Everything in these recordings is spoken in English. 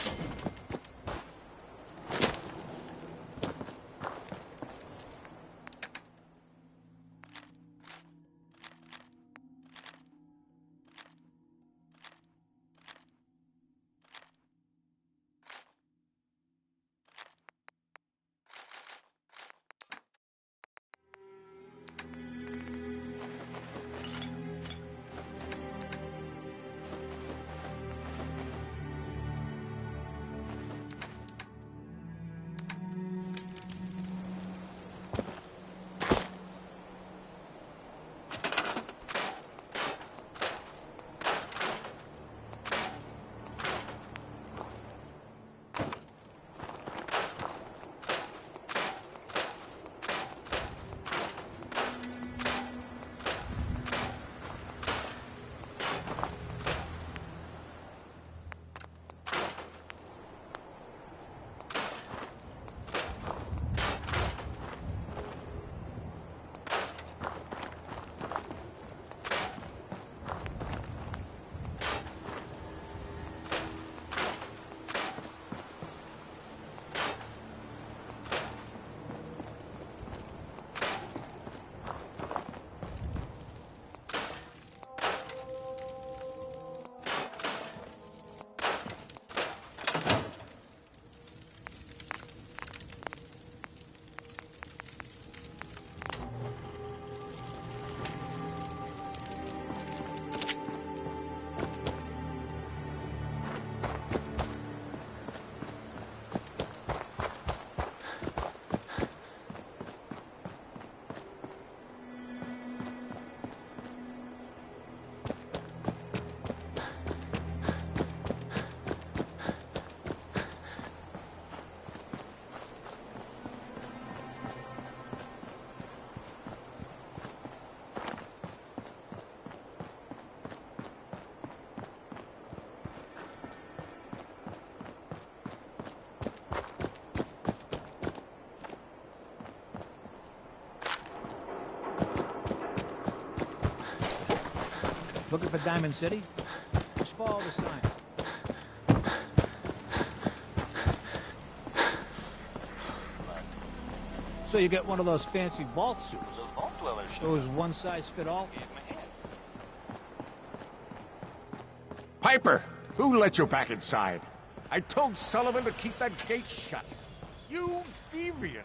this. Looking for Diamond City? Just follow the sign. So you get one of those fancy vault suits. Those one-size-fit-all? Piper, who let you back inside? I told Sullivan to keep that gate shut. You deviant!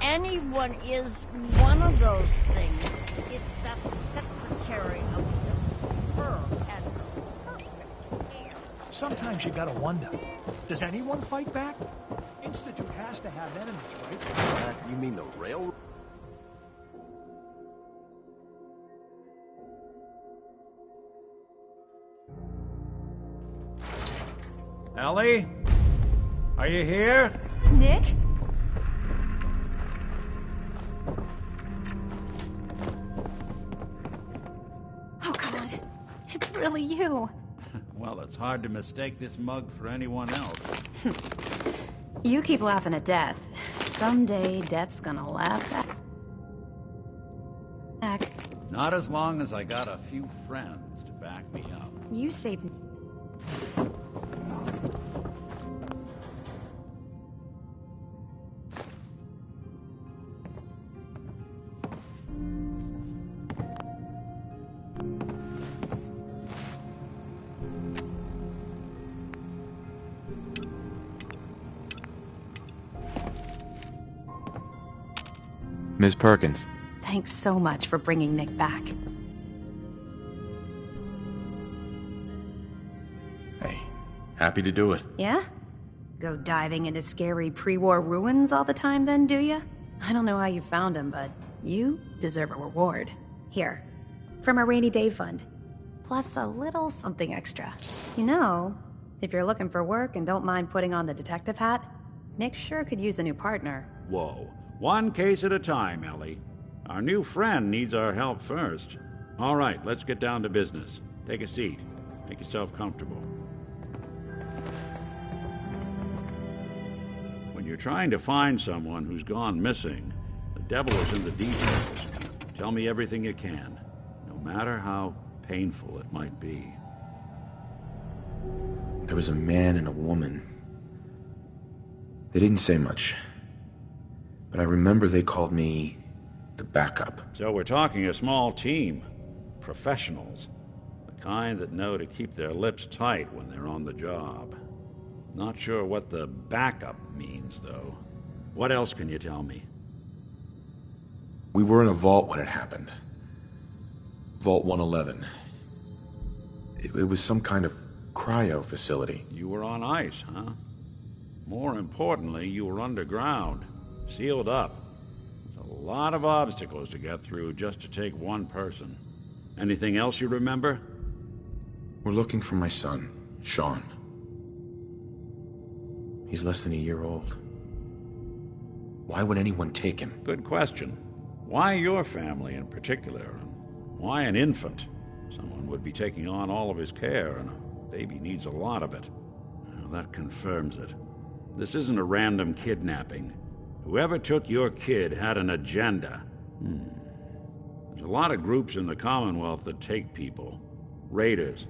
Anyone is one of those things. It's that secretary of this fur and perfect hair. Sometimes you gotta wonder, does anyone fight back? Institute has to have enemies, right? You mean the railroad? Ellie? Are you here? Nick? Oh, God. It's really you. Well, it's hard to mistake this mug for anyone else. You keep laughing at death. Someday, death's gonna laugh back. Not as long as I got a few friends to back me up. You saved... Ms. Perkins. Thanks so much for bringing Nick back. Hey, happy to do it. Yeah? Go diving into scary pre-war ruins all the time then, do ya? I don't know how you found him, but You deserve a reward. Here, from a rainy day fund. Plus a little something extra. You know, if you're looking for work and don't mind putting on the detective hat, Nick sure could use a new partner. Whoa. One case at a time, Ellie. Our new friend needs our help first. All right, let's get down to business. Take a seat. Make yourself comfortable. When you're trying to find someone who's gone missing, the devil is in the details. Tell me everything you can, no matter how painful it might be. There was a man and a woman. They didn't say much, but I remember they called me the backup. So we're talking a small team. Professionals. The kind that know to keep their lips tight when they're on the job. Not sure what the backup means, though. What else can you tell me? We were in a vault when it happened. Vault 111. It was some kind of cryo facility. You were on ice, huh? More importantly, you were underground. Sealed up. There's a lot of obstacles to get through just to take one person. Anything else you remember? We're looking for my son, Sean. He's less than a year old. Why would anyone take him? Good question. Why your family in particular? And why an infant? Someone would be taking on all of his care, and a baby needs a lot of it. Well, that confirms it. This isn't a random kidnapping. Whoever took your kid had an agenda. There's a lot of groups in the Commonwealth that take people. Raiders,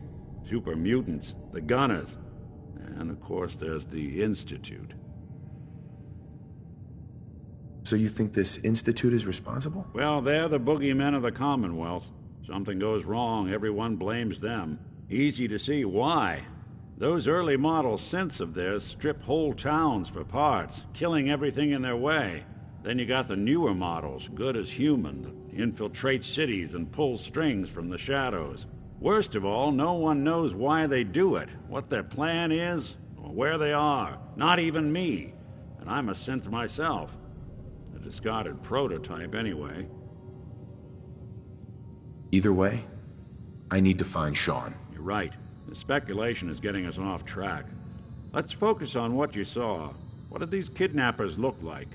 super mutants, the Gunners, and of course there's the Institute. So you think this Institute is responsible? Well, they're the boogeymen of the Commonwealth. Something goes wrong, everyone blames them. Easy to see why. Those early model synths of theirs strip whole towns for parts, killing everything in their way. Then you got the newer models, good as human, that infiltrate cities and pull strings from the shadows. Worst of all, no one knows why they do it, what their plan is, or where they are. Not even me. And I'm a synth myself. A discarded prototype, anyway. Either way, I need to find Sean. You're right. The speculation is getting us off track. Let's focus on what you saw. What did these kidnappers look like?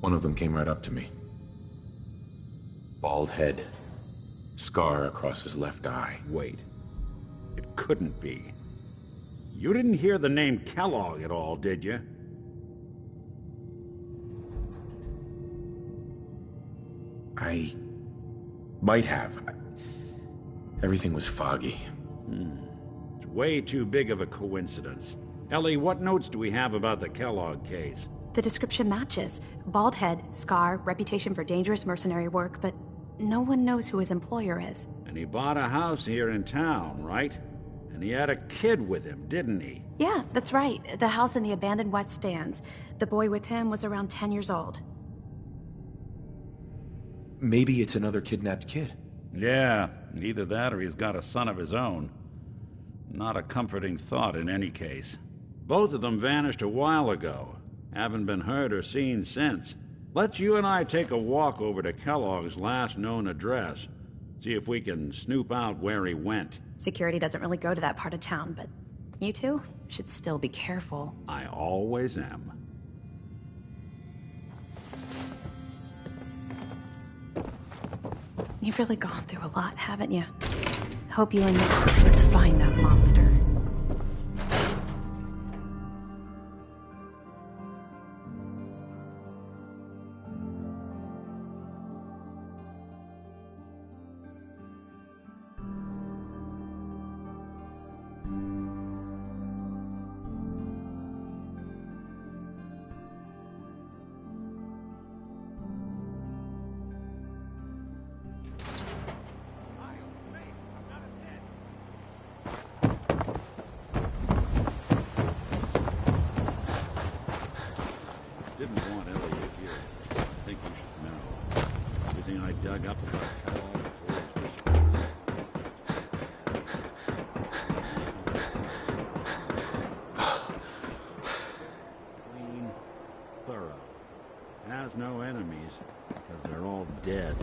One of them came right up to me. Bald head. Scar across his left eye. Wait. It couldn't be. You didn't hear the name Kellogg at all, did you? I might have. Everything was foggy. It's way too big of a coincidence. Ellie, what notes do we have about the Kellogg case? The description matches. Bald head, scar, reputation for dangerous mercenary work, but no one knows who his employer is. And he bought a house here in town, right? And he had a kid with him, didn't he? Yeah, that's right. The house in the abandoned West Stands. The boy with him was around 10 years old. Maybe it's another kidnapped kid. Yeah, either that or he's got a son of his own. Not a comforting thought in any case. Both of them vanished a while ago. Haven't been heard or seen since. Let's you and I take a walk over to Kellogg's last known address. See if we can snoop out where he went. Security doesn't really go to that part of town, but you two should still be careful. I always am. You've really gone through a lot, haven't you? Hope you and Nick are able to find that monster. Didn't want Ellie to hear it. I think you should know. Everything I dug up about Kellogg clean, thorough. no enemies, because they're all dead.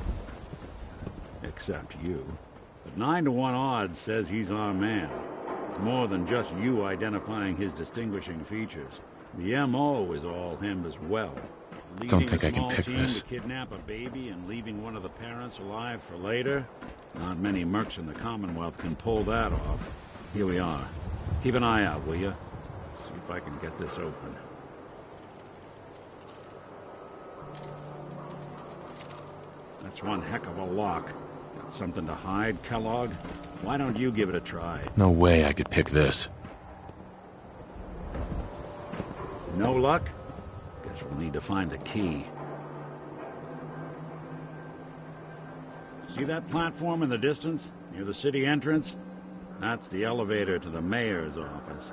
Except you. But 9-to-1 odds says he's our man. It's more than just you identifying his distinguishing features. The M.O. is all him as well. Don't think I can pick Leading a small team this. to kidnap a baby and leaving one of the parents alive for later? Not many mercs in the Commonwealth can pull that off. Here we are. Keep an eye out, will you? See if I can get this open. That's one heck of a lock. Got something to hide, Kellogg? Why don't you give it a try? No way I could pick this. No luck? Guess we'll need to find the key. See that platform in the distance, near the city entrance? That's the elevator to the mayor's office.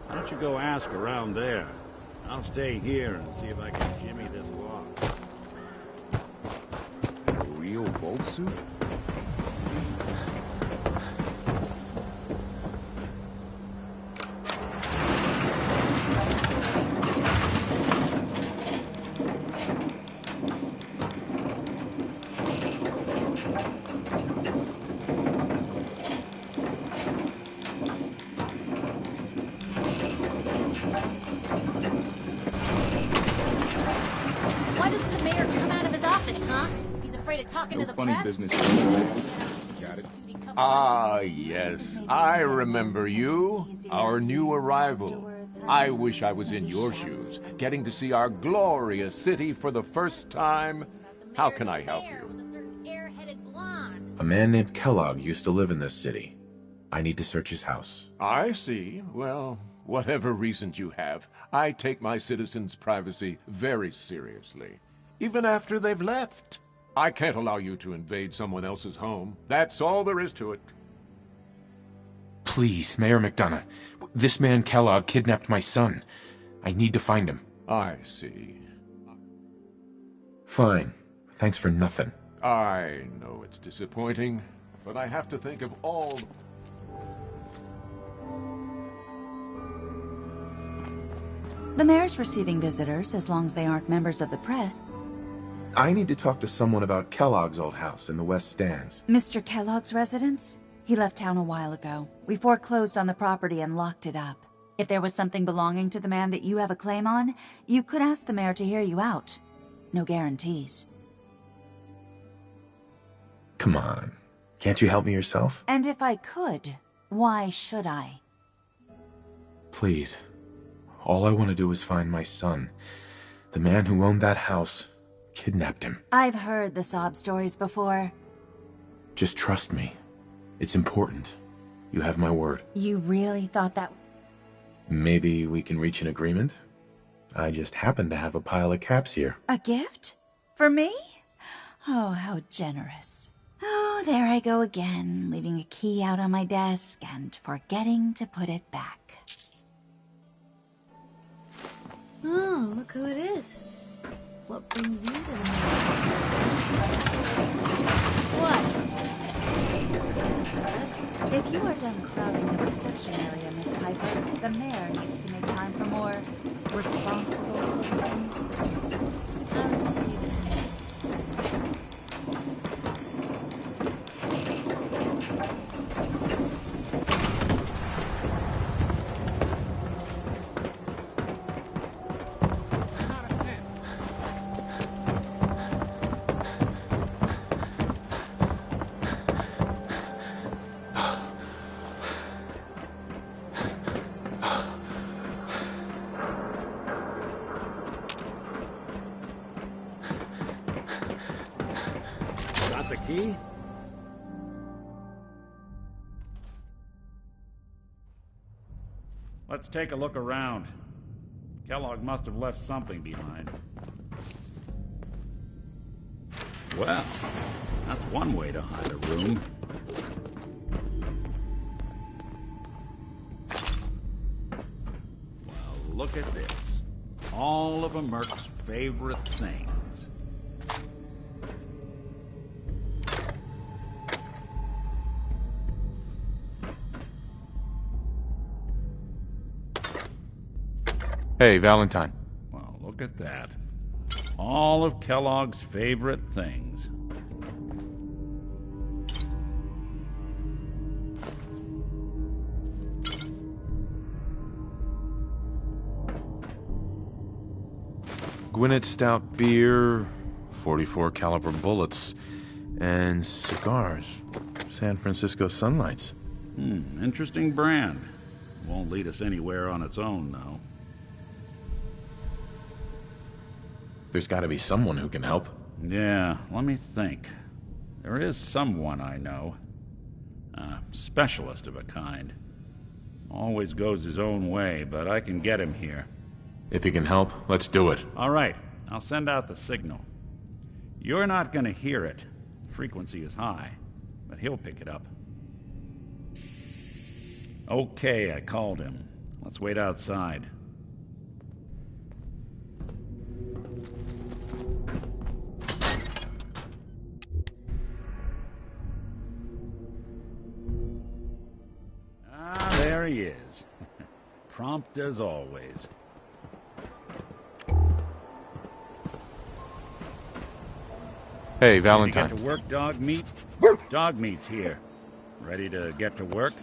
Why don't you go ask around there? I'll stay here and see if I can jimmy this lock. A real vault suit? Why doesn't the mayor come out of his office, huh? He's afraid of talking to the Funny press? business. Got it. Ah, yes. I remember you. Our new arrival. I wish I was in your shoes, getting to see our glorious city for the first time. How can I help you? With a certain air-headed blonde. A man named Kellogg used to live in this city. I need to search his house. I see. Well, whatever reasons you have, I take my citizens' privacy very seriously. Even after they've left. I can't allow you to invade someone else's home. That's all there is to it. Please, Mayor McDonough. This man Kellogg kidnapped my son. I need to find him. I see. Fine. Thanks for nothing. I know it's disappointing, but I have to think of all... The mayor's receiving visitors as long as they aren't members of the press. I need to talk to someone about Kellogg's old house in the West Stands. Mr. Kellogg's residence? He left town a while ago. We foreclosed on the property and locked it up. If there was something belonging to the man that you have a claim on, you could ask the mayor to hear you out. No guarantees. Come on. Can't you help me yourself? And if I could, why should I? Please. All I want to do is find my son. The man who owned that house kidnapped him. I've heard the sob stories before. Just trust me. It's important. You have my word. You really thought that... Maybe we can reach an agreement? I just happen to have a pile of caps here. A gift? For me? Oh, how generous. Oh, there I go again, leaving a key out on my desk and forgetting to put it back. Oh, look who it is. What brings you to the mayor's What? If you are done crowding the reception area, Miss Piper, the mayor needs to make time for more responsible citizens. I was just leaving it. Got the key? Let's take a look around. Kellogg must have left something behind. Well, that's one way to hide a room. Well, look at this. All of a merc's favorite things. Hey, Valentine. Well, look at that. All of Kellogg's favorite things. Gwinnett Stout beer, 44 caliber bullets, and cigars. San Francisco Sunlights. Interesting brand. Won't lead us anywhere on its own, though. There's got to be someone who can help. Yeah, let me think. There is someone I know. A specialist of a kind. Always goes his own way, but I can get him here. If he can help, let's do it. All right, I'll send out the signal. You're not gonna hear it. Frequency is high, but he'll pick it up. Okay, I called him. Let's wait outside. There he is. Prompt as always. Hey, Valentine. Get to work, dog meat? Dog meat's here. Ready to get to work?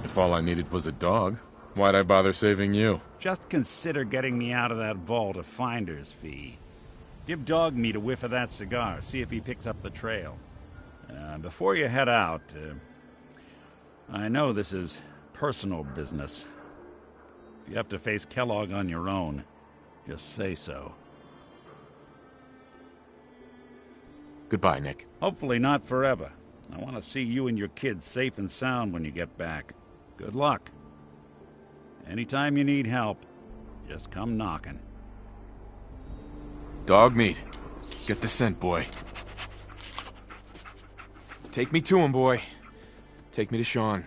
If all I needed was a dog, why'd I bother saving you? Just consider getting me out of that vault a finder's fee. Give dog meat a whiff of that cigar, see if he picks up the trail. Before you head out, I know this is personal business. If you have to face Kellogg on your own, just say so. Goodbye, Nick. Hopefully not forever. I want to see you and your kids safe and sound when you get back. Good luck. Anytime you need help, just come knocking. Dog meat. Get the scent, boy. Take me to him, boy. Take me to Sean.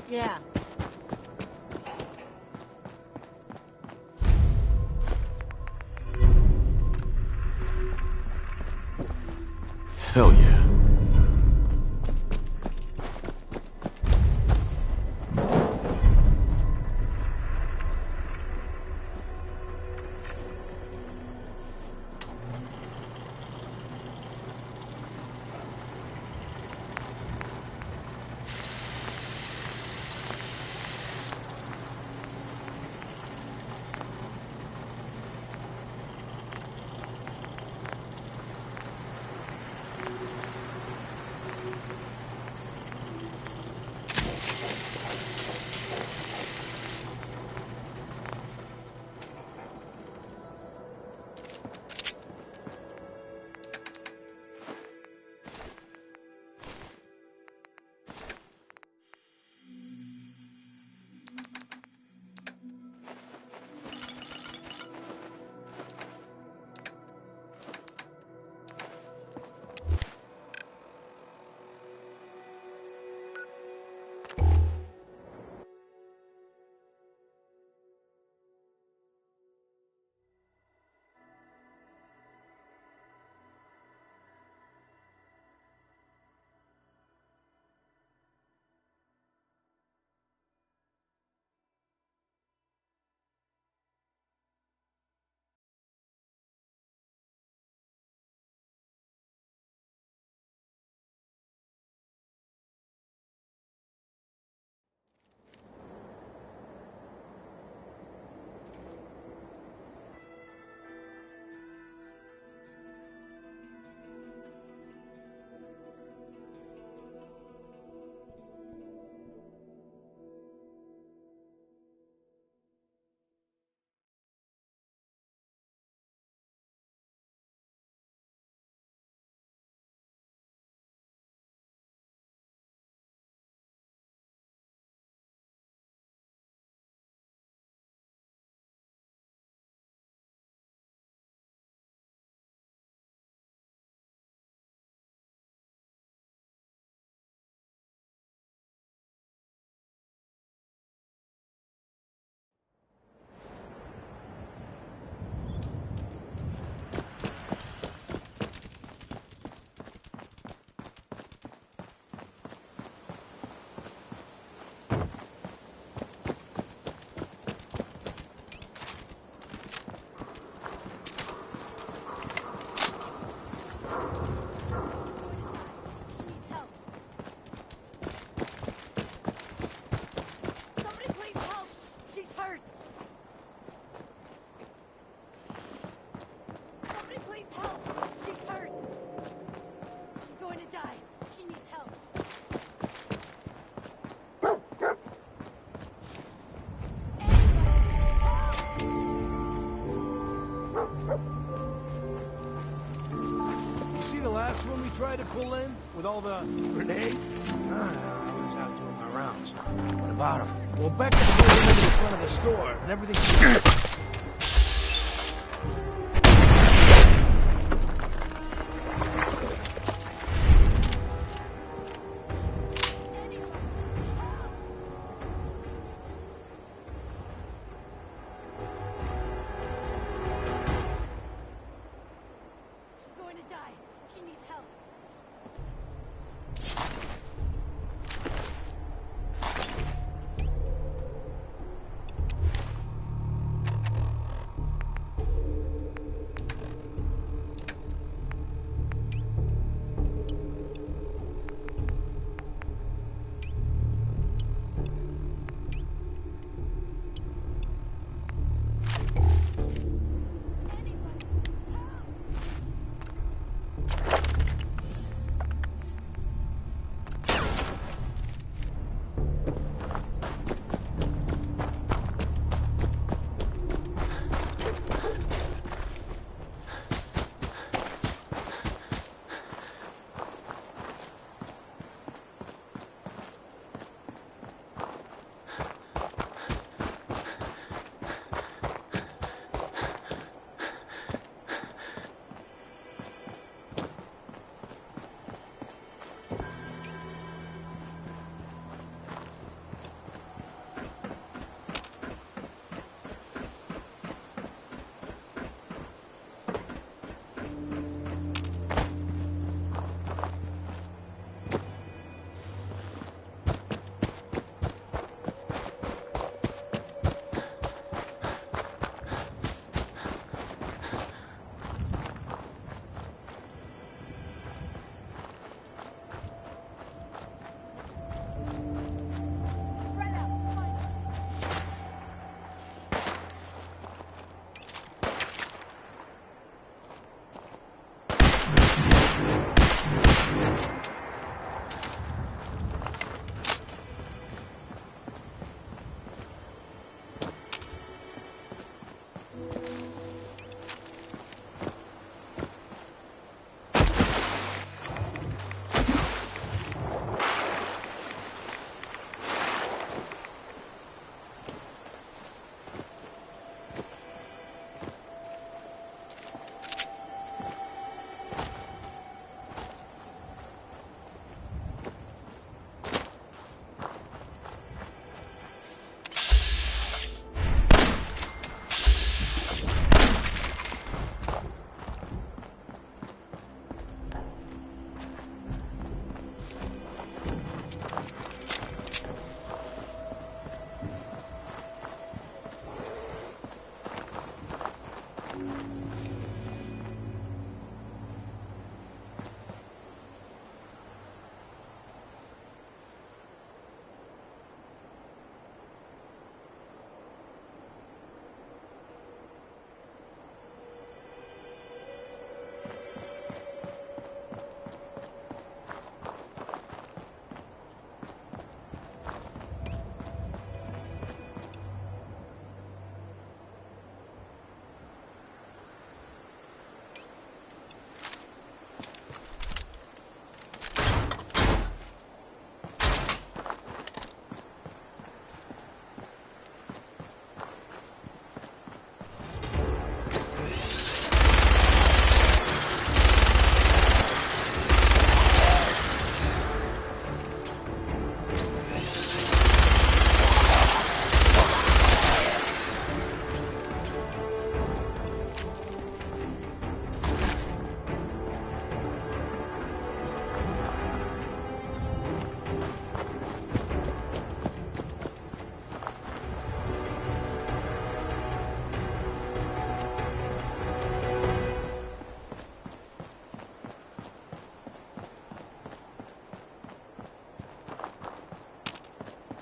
Yeah. Hell yeah. try to pull in with all the grenades? I was out doing my rounds. What about them? Well, Becca pulled them into the front of the store, and everything...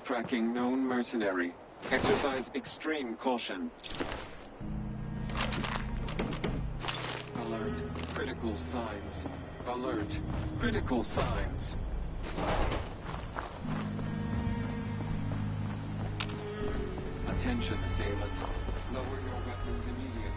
Tracking known mercenary. Exercise extreme caution. Alert. Critical signs. Alert. Critical signs. Attention, assailant. Lower your weapons immediately.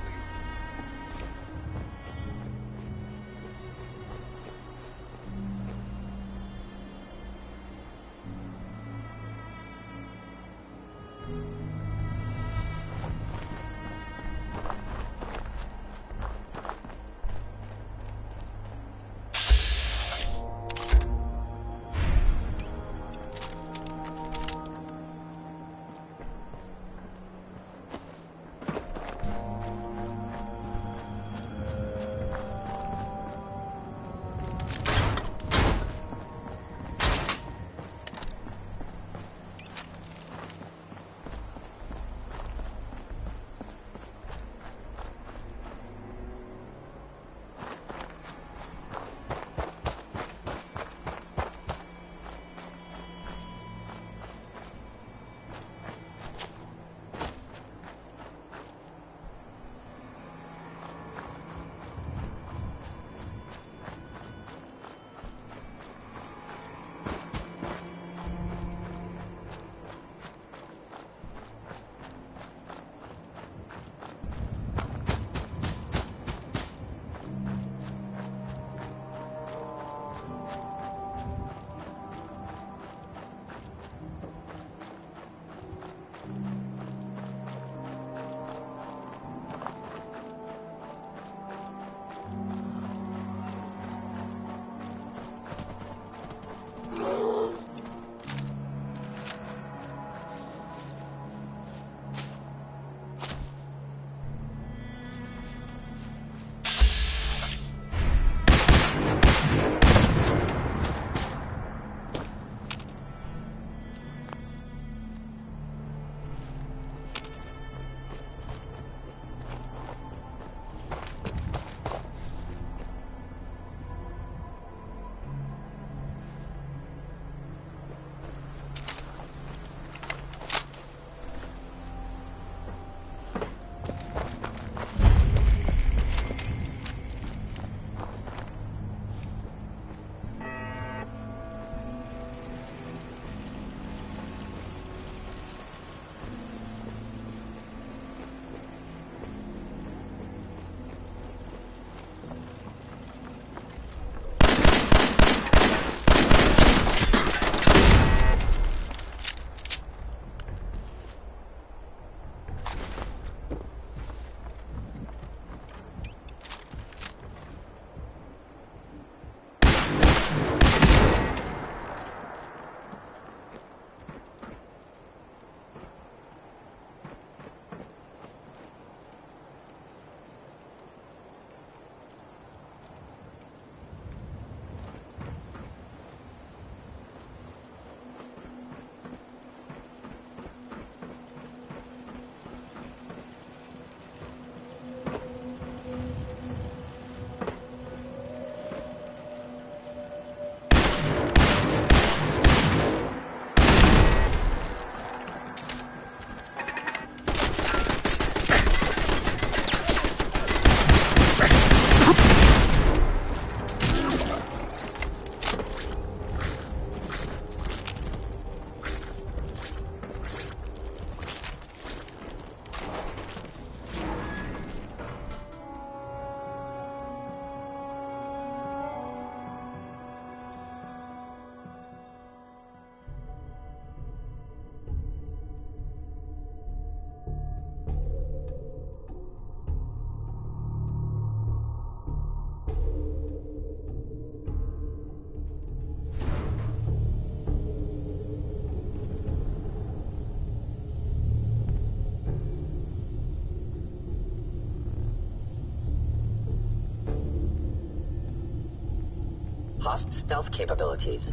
Host stealth capabilities.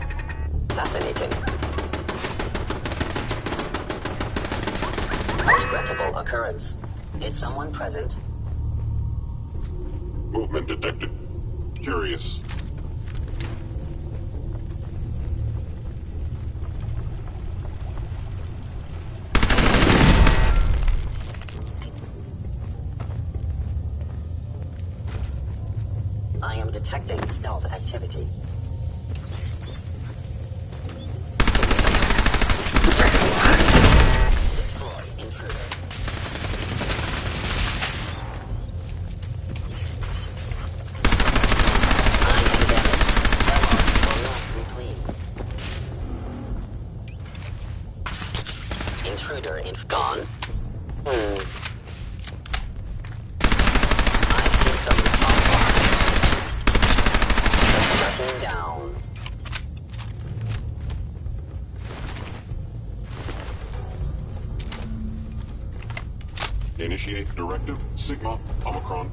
Fascinating. A regrettable occurrence. Is someone present? Movement detected. Curious. I am detecting stealth activity. Destroy intruder. Intruder gone. System offline. Shutting down. Initiate directive Sigma Omicron.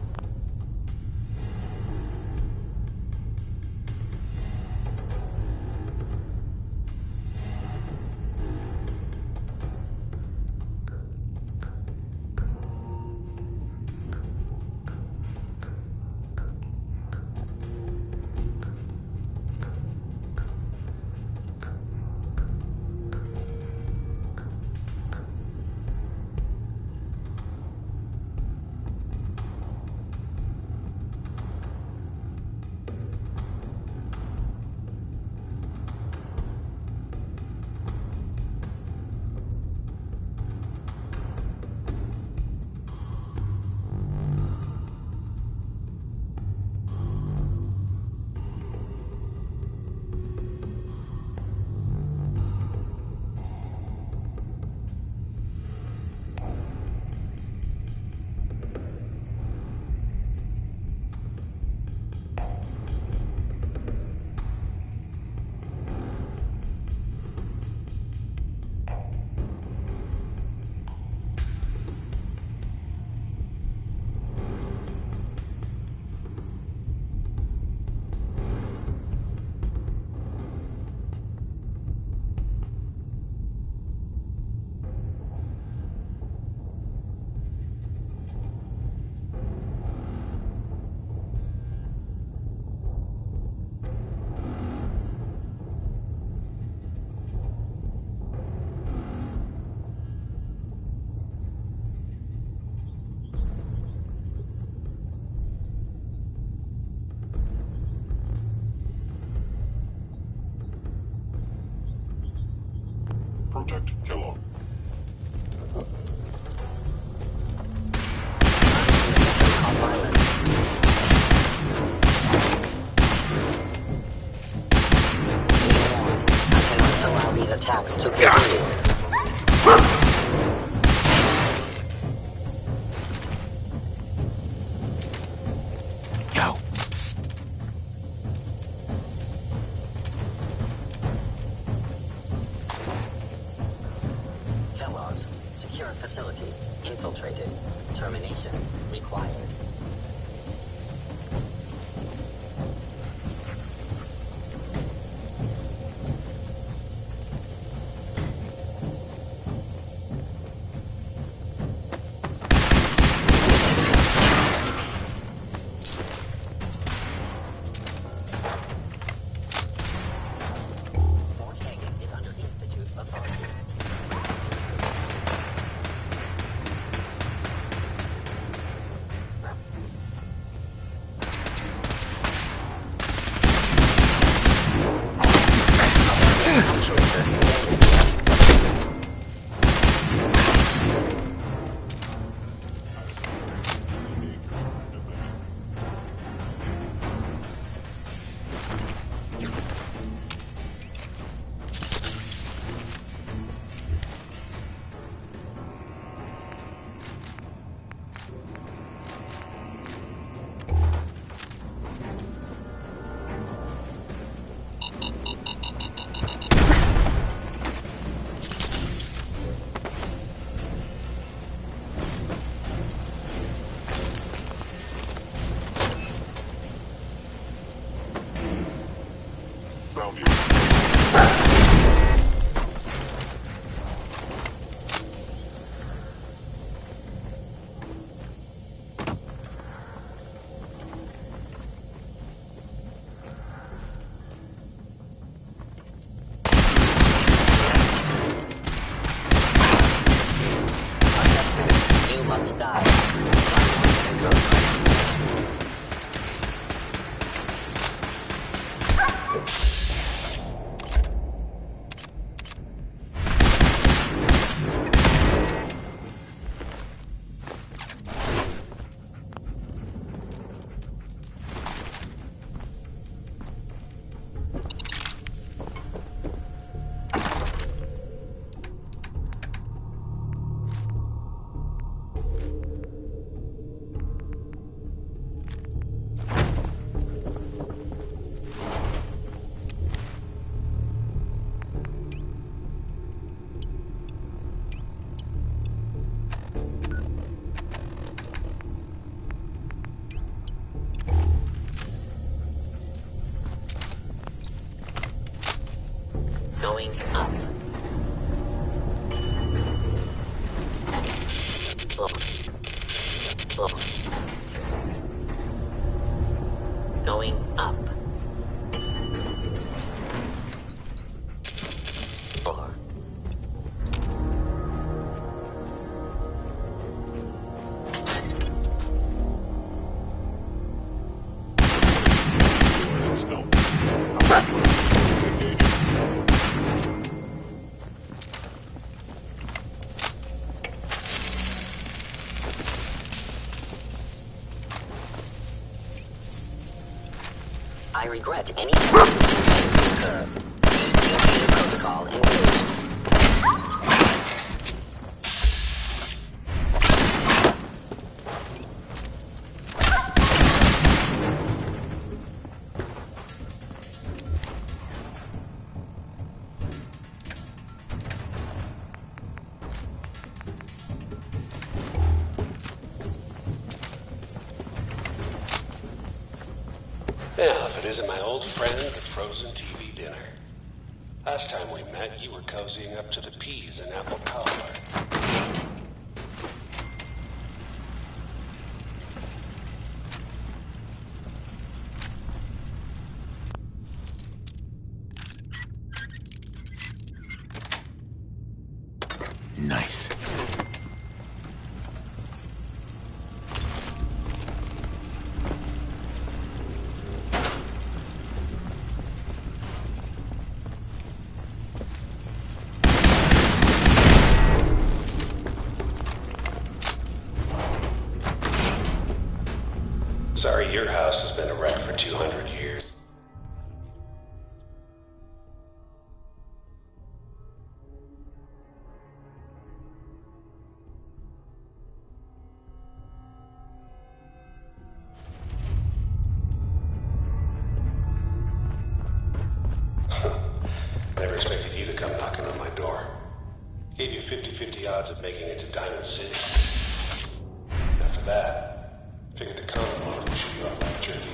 Protect Kellogg. I cannot allow these attacks to continue. Go. Kellogg's secure facility infiltrated. Termination required. Fort Hagen is under Institute authority. Going up. Going up. 4. I regret any protocol engaged. Now, if it isn't my old friend, the frozen TV dinner. Last time we met, you were cozying up to the peas and apple cobbler. Nice. Sorry, your house has been a wreck for 200 years. Never expected you to come knocking on my door. Gave you 50-50 odds of making it to Diamond City. After that, figured the Commonwealth would chew you up like jerky.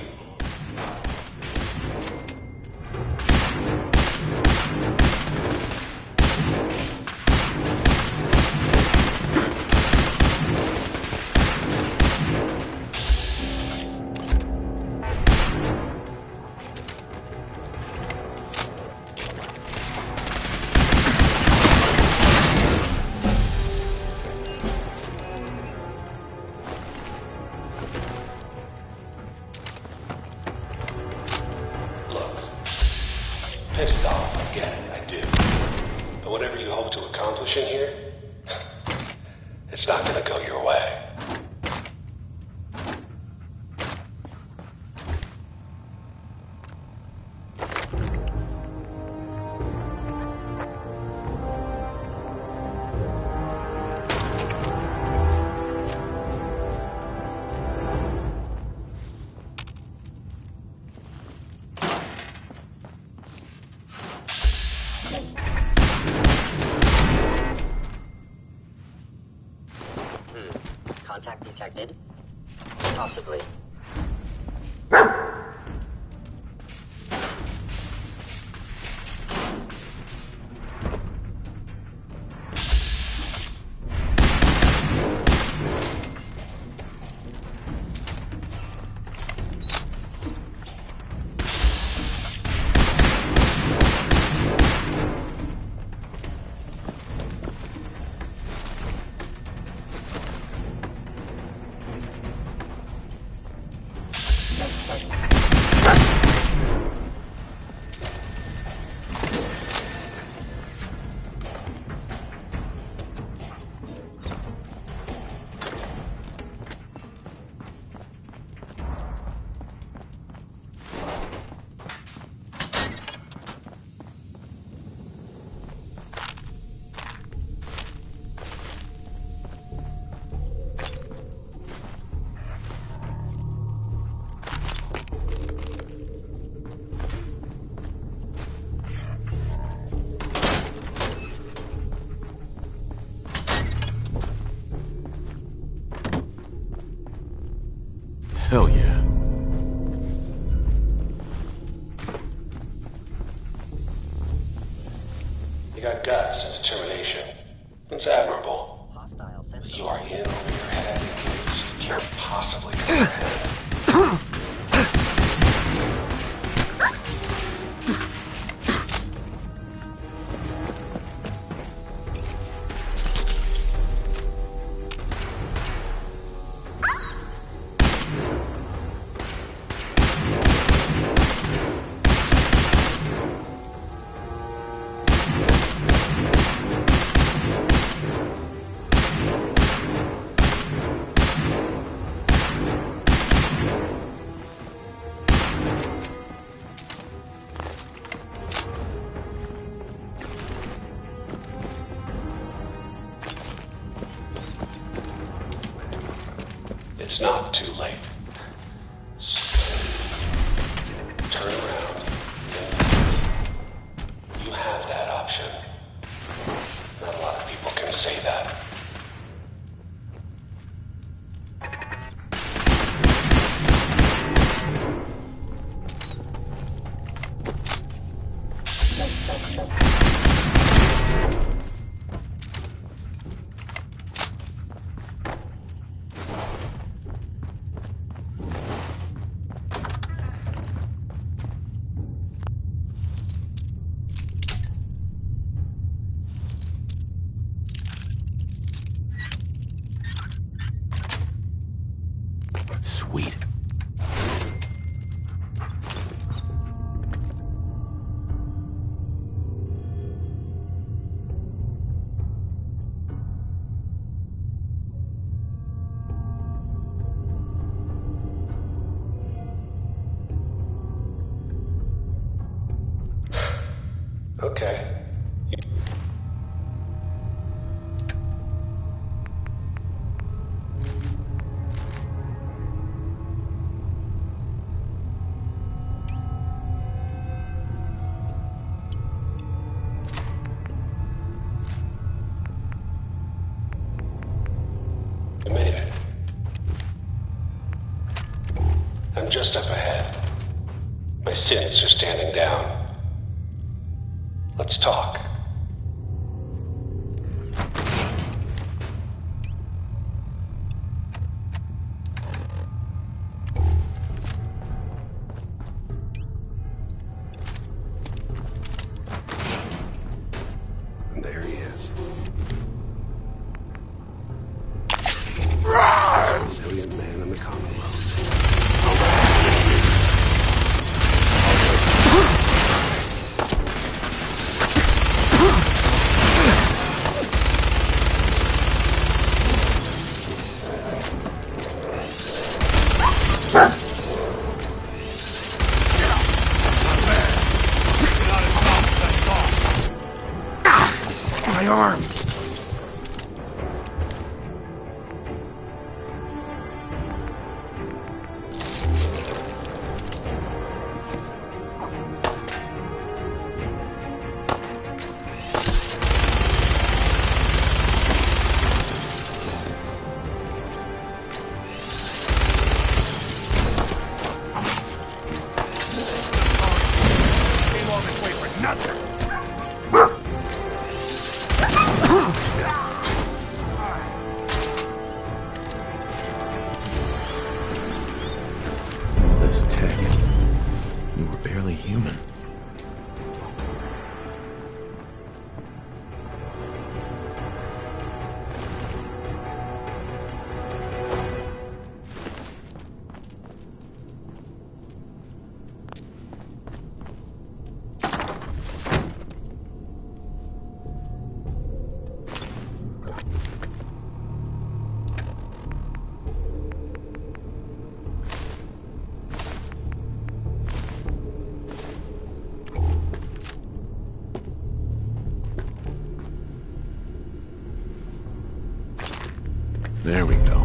Pissed off, I get it, I do. But whatever you hope to accomplish in here, it's not gonna go your way. Contact detected? Possibly. Hell yeah. It's admirable. Hostile But sensor. you are in over your head. You can't possibly comprehend. It's not too late. Turn around. You have that option. Not a lot of people can say that. Sweet. Okay. You made it. I'm just up ahead. My sins are standing down. Let's talk. And there he is. Resilient man in the Commonwealth. My arm! Came all this way for nothing. All this tech. You were barely human. There we go.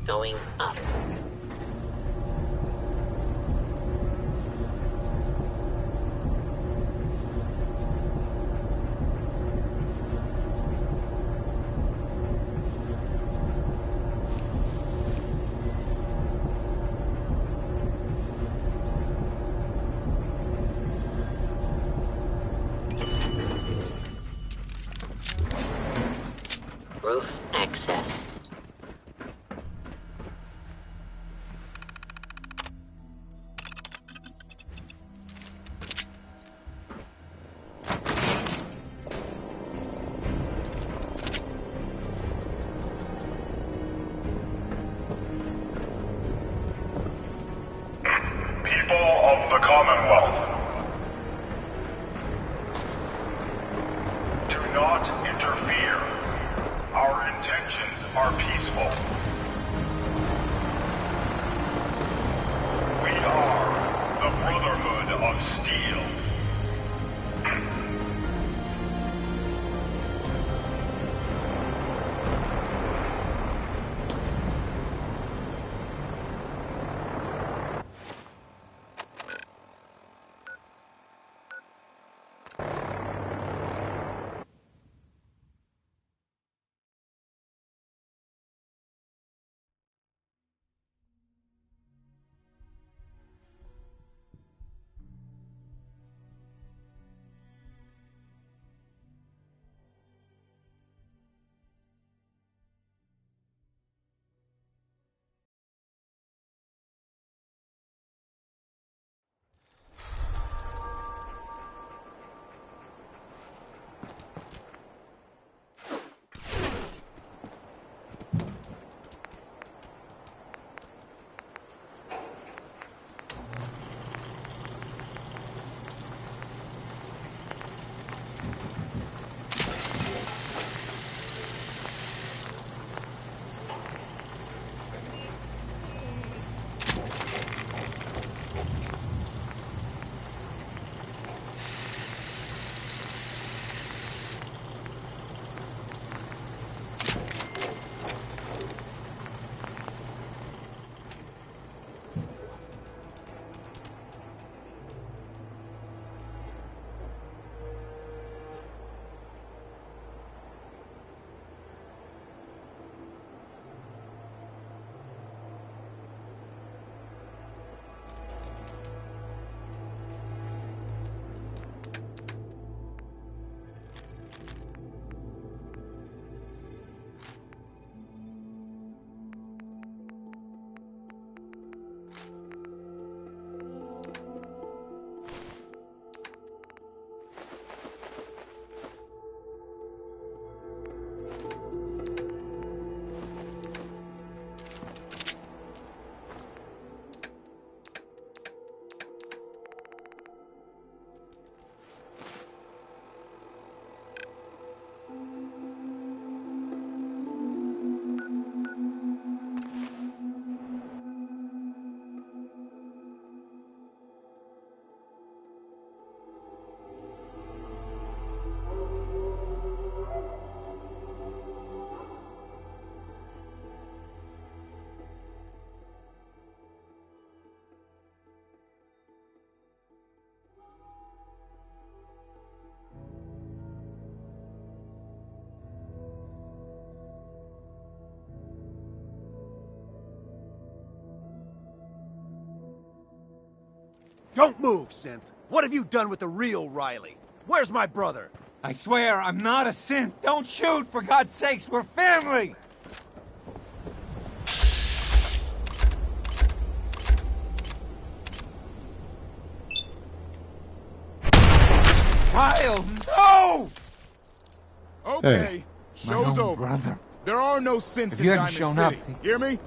Going up. Roof access. People of the Commonwealth, do not interfere. Our intentions are peaceful. We are the Brotherhood of Steel. Don't move, Synth. What have you done with the real Riley? Where's my brother? I swear, I'm not a synth. Don't shoot, for God's sakes. We're family. Kyle, no! Okay, Hey, show's my own over. brother. There are no synths If in you hadn't Diamond shown City. up, Hear me?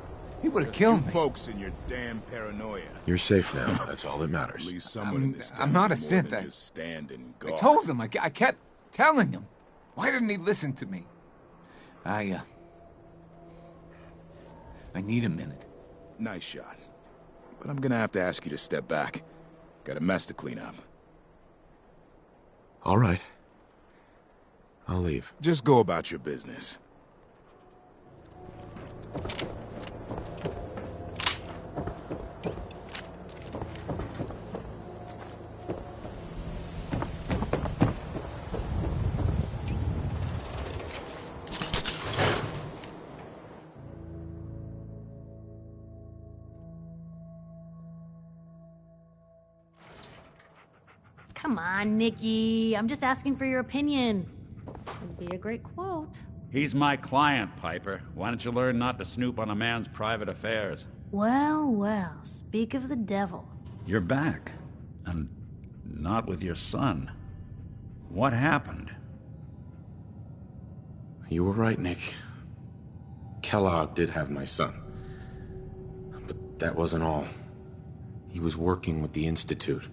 He would have Just killed you me. folks and your damn paranoia. You're safe now. That's all that matters. At least someone in this town I'm not a more synth. than just stand and I guard. told him. I kept telling him. Why didn't he listen to me? I need a minute. Nice shot. But I'm gonna have to ask you to step back. Got a mess to clean up. All right. I'll leave. Just go about your business. Come on, Nikki. I'm just asking for your opinion. Would be a great quote. He's my client, Piper. Why don't you learn not to snoop on a man's private affairs? Well, well, speak of the devil. You're back. And not with your son. What happened? You were right, Nick. Kellogg did have my son. But that wasn't all. He was working with the Institute.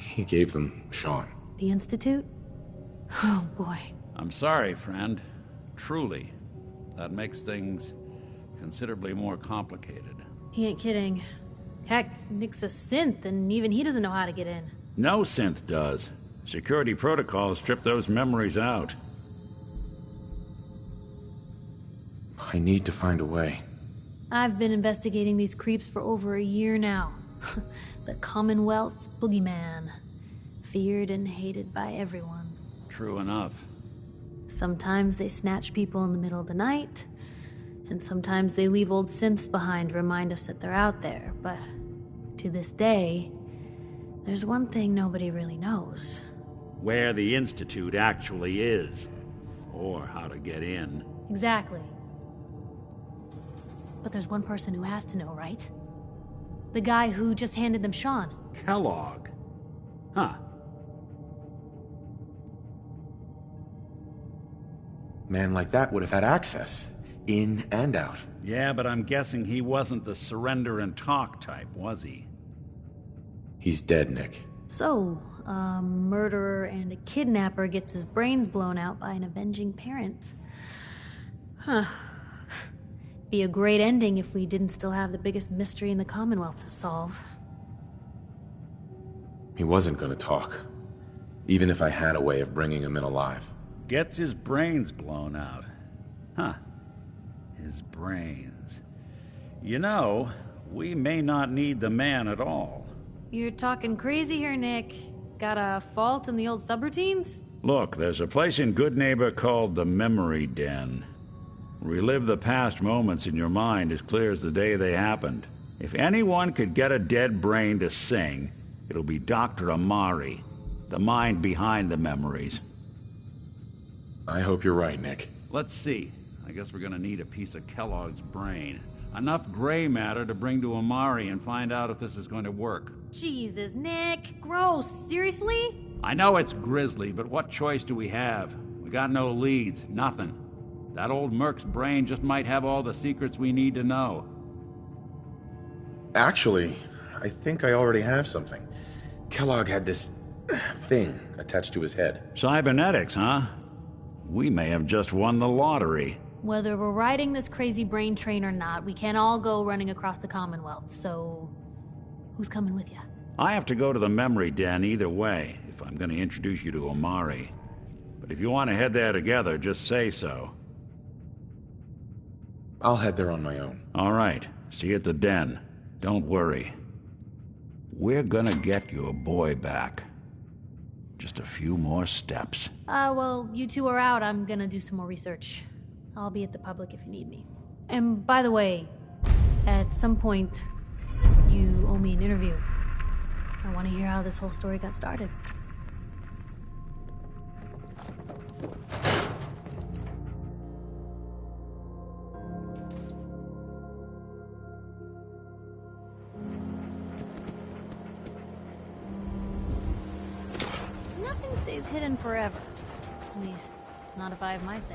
He gave them Sean. The Institute? Oh, boy. I'm sorry, friend. Truly. That makes things considerably more complicated. He ain't kidding. Heck, Nick's a synth, and even he doesn't know how to get in. No synth does. Security protocols strip those memories out. I need to find a way. I've been investigating these creeps for over a year now. The Commonwealth's boogeyman. Feared and hated by everyone. True enough. Sometimes they snatch people in the middle of the night, and sometimes they leave old synths behind to remind us that they're out there. But to this day, there's one thing nobody really knows. Where the Institute actually is. Or how to get in. Exactly. But there's one person who has to know, right? The guy who just handed them Sean. Kellogg. Huh. Man like that would have had access. In and out. Yeah, but I'm guessing he wasn't the surrender and talk type, was he? He's dead, Nick. So, a murderer and a kidnapper gets his brains blown out by an avenging parent. Huh. Be a great ending if we didn't still have the biggest mystery in the Commonwealth to solve. He wasn't gonna talk. Even if I had a way of bringing him in alive. Gets his brains blown out. Huh. His brains. You know, we may not need the man at all. You're talking crazy here, Nick. Got a fault in the old subroutines? Look, there's a place in Good Neighbor called the Memory Den. Relive the past moments in your mind as clear as the day they happened. If anyone could get a dead brain to sing, it'll be Dr. Amari, the mind behind the memories. I hope you're right, Nick. Let's see. I guess we're gonna need a piece of Kellogg's brain. Enough gray matter to bring to Amari and find out if this is going to work. Jesus, Nick. Gross. Seriously? I know it's grisly, but what choice do we have? We got no leads, nothing. That old Merc's brain just might have all the secrets we need to know. Actually, I think I already have something. Kellogg had this thing attached to his head. Cybernetics, huh? We may have just won the lottery. Whether we're riding this crazy brain train or not, we can't all go running across the Commonwealth, so... who's coming with you? I have to go to the Memory Den either way, if I'm going to introduce you to Amari. But if you want to head there together, just say so. I'll head there on my own. All right. See you at the den. Don't worry. We're gonna get your boy back. Just a few more steps. Well, you two are out. I'm gonna do some more research. I'll be at the public if you need me. And by the way, at some point, you owe me an interview. I want to hear how this whole story got started. Nothing stays hidden forever. At least, not if I have my say.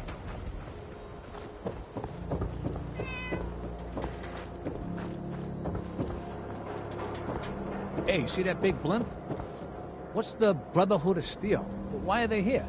Hey, see that big blimp? What's the Brotherhood of Steel? Why are they here?